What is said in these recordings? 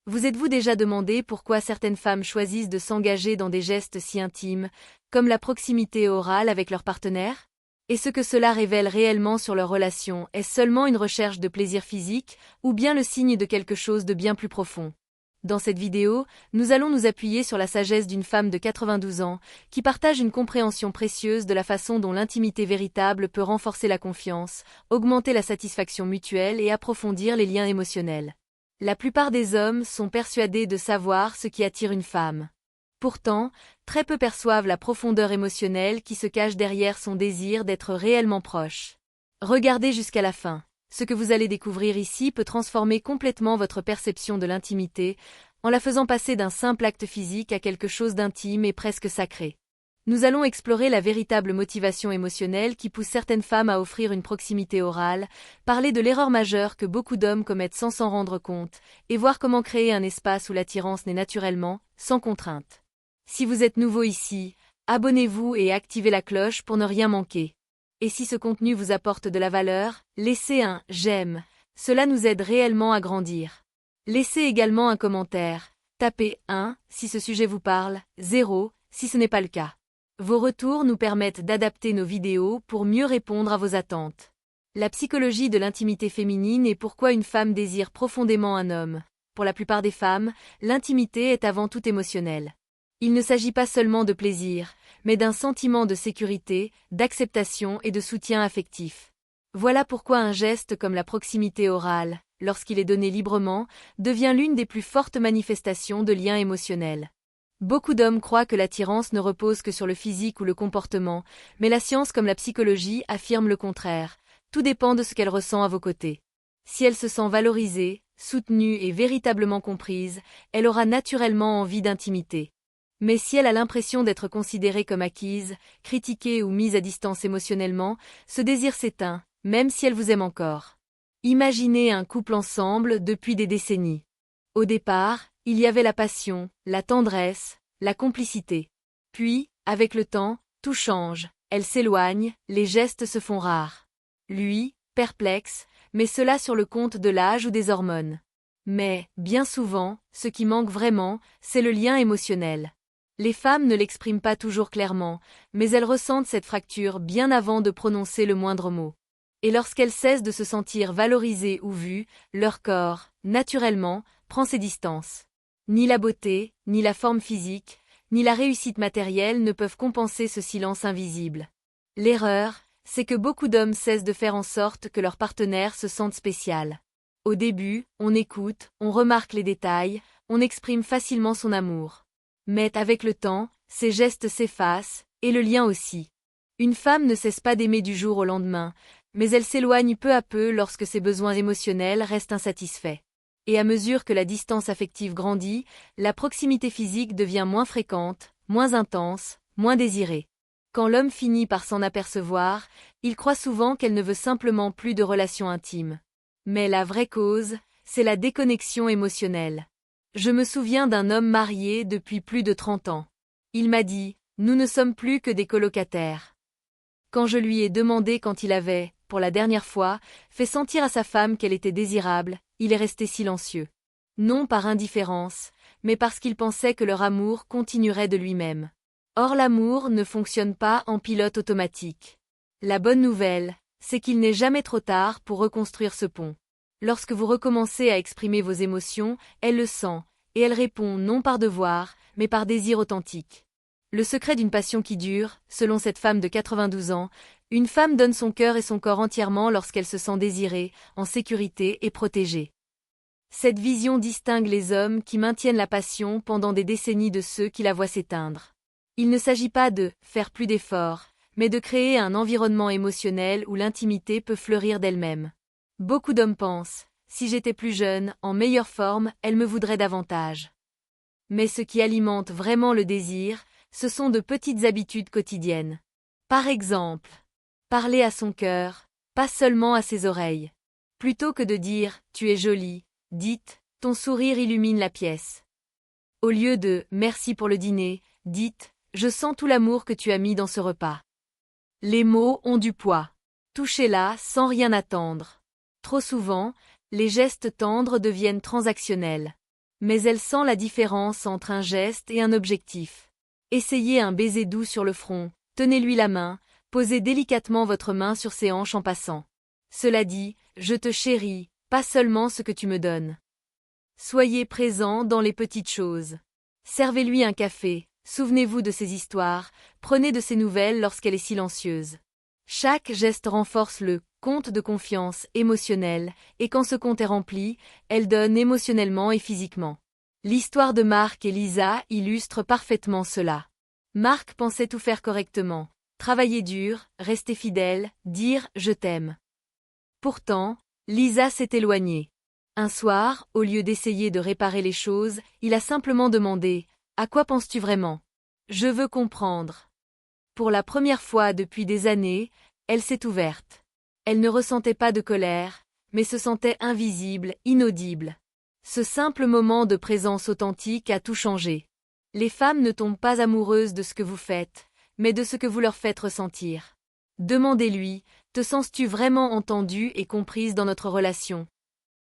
Vous êtes-vous déjà demandé pourquoi certaines femmes choisissent de s'engager dans des gestes si intimes, comme la proximité orale avec leur partenaire? Et ce que cela révèle réellement sur leur relation, est-ce seulement une recherche de plaisir physique, ou bien le signe de quelque chose de bien plus profond? Dans cette vidéo, nous allons nous appuyer sur la sagesse d'une femme de 92 ans, qui partage une compréhension précieuse de la façon dont l'intimité véritable peut renforcer la confiance, augmenter la satisfaction mutuelle et approfondir les liens émotionnels. La plupart des hommes sont persuadés de savoir ce qui attire une femme. Pourtant, très peu perçoivent la profondeur émotionnelle qui se cache derrière son désir d'être réellement proche. Regardez jusqu'à la fin. Ce que vous allez découvrir ici peut transformer complètement votre perception de l'intimité, en la faisant passer d'un simple acte physique à quelque chose d'intime et presque sacré. Nous allons explorer la véritable motivation émotionnelle qui pousse certaines femmes à offrir une proximité orale, parler de l'erreur majeure que beaucoup d'hommes commettent sans s'en rendre compte, et voir comment créer un espace où l'attirance naît naturellement, sans contrainte. Si vous êtes nouveau ici, abonnez-vous et activez la cloche pour ne rien manquer. Et si ce contenu vous apporte de la valeur, laissez un « j'aime ». Cela nous aide réellement à grandir. Laissez également un commentaire. Tapez 1 si ce sujet vous parle, 0 si ce n'est pas le cas. Vos retours nous permettent d'adapter nos vidéos pour mieux répondre à vos attentes. La psychologie de l'intimité féminine et pourquoi une femme désire profondément un homme. Pour la plupart des femmes, l'intimité est avant tout émotionnelle. Il ne s'agit pas seulement de plaisir, mais d'un sentiment de sécurité, d'acceptation et de soutien affectif. Voilà pourquoi un geste comme la proximité orale, lorsqu'il est donné librement, devient l'une des plus fortes manifestations de liens émotionnels. Beaucoup d'hommes croient que l'attirance ne repose que sur le physique ou le comportement, mais la science comme la psychologie affirme le contraire. Tout dépend de ce qu'elle ressent à vos côtés. Si elle se sent valorisée, soutenue et véritablement comprise, elle aura naturellement envie d'intimité. Mais si elle a l'impression d'être considérée comme acquise, critiquée ou mise à distance émotionnellement, ce désir s'éteint, même si elle vous aime encore. Imaginez un couple ensemble depuis des décennies. Au départ, il y avait la passion, la tendresse, la complicité. Puis, avec le temps, tout change, elle s'éloigne, les gestes se font rares. Lui, perplexe, met cela sur le compte de l'âge ou des hormones. Mais, bien souvent, ce qui manque vraiment, c'est le lien émotionnel. Les femmes ne l'expriment pas toujours clairement, mais elles ressentent cette fracture bien avant de prononcer le moindre mot. Et lorsqu'elles cessent de se sentir valorisées ou vues, leur corps, naturellement, prend ses distances. Ni la beauté, ni la forme physique, ni la réussite matérielle ne peuvent compenser ce silence invisible. L'erreur, c'est que beaucoup d'hommes cessent de faire en sorte que leur partenaire se sente spécial. Au début, on écoute, on remarque les détails, on exprime facilement son amour. Mais avec le temps, ces gestes s'effacent, et le lien aussi. Une femme ne cesse pas d'aimer du jour au lendemain, mais elle s'éloigne peu à peu lorsque ses besoins émotionnels restent insatisfaits. Et à mesure que la distance affective grandit, la proximité physique devient moins fréquente, moins intense, moins désirée. Quand l'homme finit par s'en apercevoir, il croit souvent qu'elle ne veut simplement plus de relations intimes. Mais la vraie cause, c'est la déconnexion émotionnelle. Je me souviens d'un homme marié depuis plus de 30 ans. Il m'a dit, « Nous ne sommes plus que des colocataires ». Quand je lui ai demandé quand il avait, pour la dernière fois, fait sentir à sa femme qu'elle était désirable, il est resté silencieux. Non par indifférence, mais parce qu'il pensait que leur amour continuerait de lui-même. Or l'amour ne fonctionne pas en pilote automatique. La bonne nouvelle, c'est qu'il n'est jamais trop tard pour reconstruire ce pont. Lorsque vous recommencez à exprimer vos émotions, elle le sent, et elle répond non par devoir, mais par désir authentique. Le secret d'une passion qui dure, selon cette femme de 92 ans, une femme donne son cœur et son corps entièrement lorsqu'elle se sent désirée, en sécurité et protégée. Cette vision distingue les hommes qui maintiennent la passion pendant des décennies de ceux qui la voient s'éteindre. Il ne s'agit pas de « faire plus d'efforts », mais de créer un environnement émotionnel où l'intimité peut fleurir d'elle-même. Beaucoup d'hommes pensent « si j'étais plus jeune, en meilleure forme, elle me voudrait davantage ». Mais ce qui alimente vraiment le désir, ce sont de petites habitudes quotidiennes. Par exemple, parler à son cœur, pas seulement à ses oreilles. Plutôt que de dire « tu es jolie », dites « ton sourire illumine la pièce ». Au lieu de « merci pour le dîner », dites « je sens tout l'amour que tu as mis dans ce repas ». Les mots ont du poids. Touchez-la sans rien attendre. Trop souvent, les gestes tendres deviennent transactionnels. Mais elle sent la différence entre un geste et un objectif. Essayez un baiser doux sur le front, tenez-lui la main, posez délicatement votre main sur ses hanches en passant. Cela dit, je te chéris, pas seulement ce que tu me donnes. Soyez présent dans les petites choses. Servez-lui un café, souvenez-vous de ses histoires, prenez de ses nouvelles lorsqu'elle est silencieuse. Chaque geste renforce le compte de confiance émotionnelle, et quand ce compte est rempli, elle donne émotionnellement et physiquement. L'histoire de Marc et Lisa illustre parfaitement cela. Marc pensait tout faire correctement, travailler dur, rester fidèle, dire « je t'aime ». Pourtant, Lisa s'est éloignée. Un soir, au lieu d'essayer de réparer les choses, il a simplement demandé « À quoi penses-tu vraiment ? Je veux comprendre ». Pour la première fois depuis des années, elle s'est ouverte. Elle ne ressentait pas de colère, mais se sentait invisible, inaudible. Ce simple moment de présence authentique a tout changé. Les femmes ne tombent pas amoureuses de ce que vous faites, mais de ce que vous leur faites ressentir. Demandez-lui, te sens-tu vraiment entendue et comprise dans notre relation ?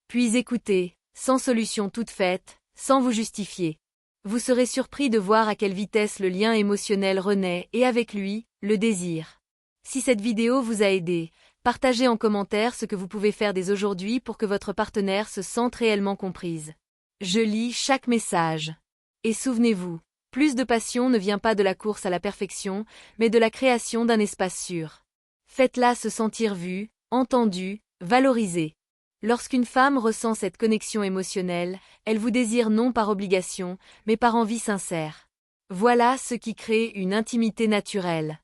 Puis écoutez, sans solution toute faite, sans vous justifier. Vous serez surpris de voir à quelle vitesse le lien émotionnel renaît et avec lui, le désir. Si cette vidéo vous a aidé, partagez en commentaire ce que vous pouvez faire dès aujourd'hui pour que votre partenaire se sente réellement comprise. Je lis chaque message. Et souvenez-vous, plus de passion ne vient pas de la course à la perfection, mais de la création d'un espace sûr. Faites-la se sentir vue, entendue, valorisée. Lorsqu'une femme ressent cette connexion émotionnelle, elle vous désire non par obligation, mais par envie sincère. Voilà ce qui crée une intimité naturelle.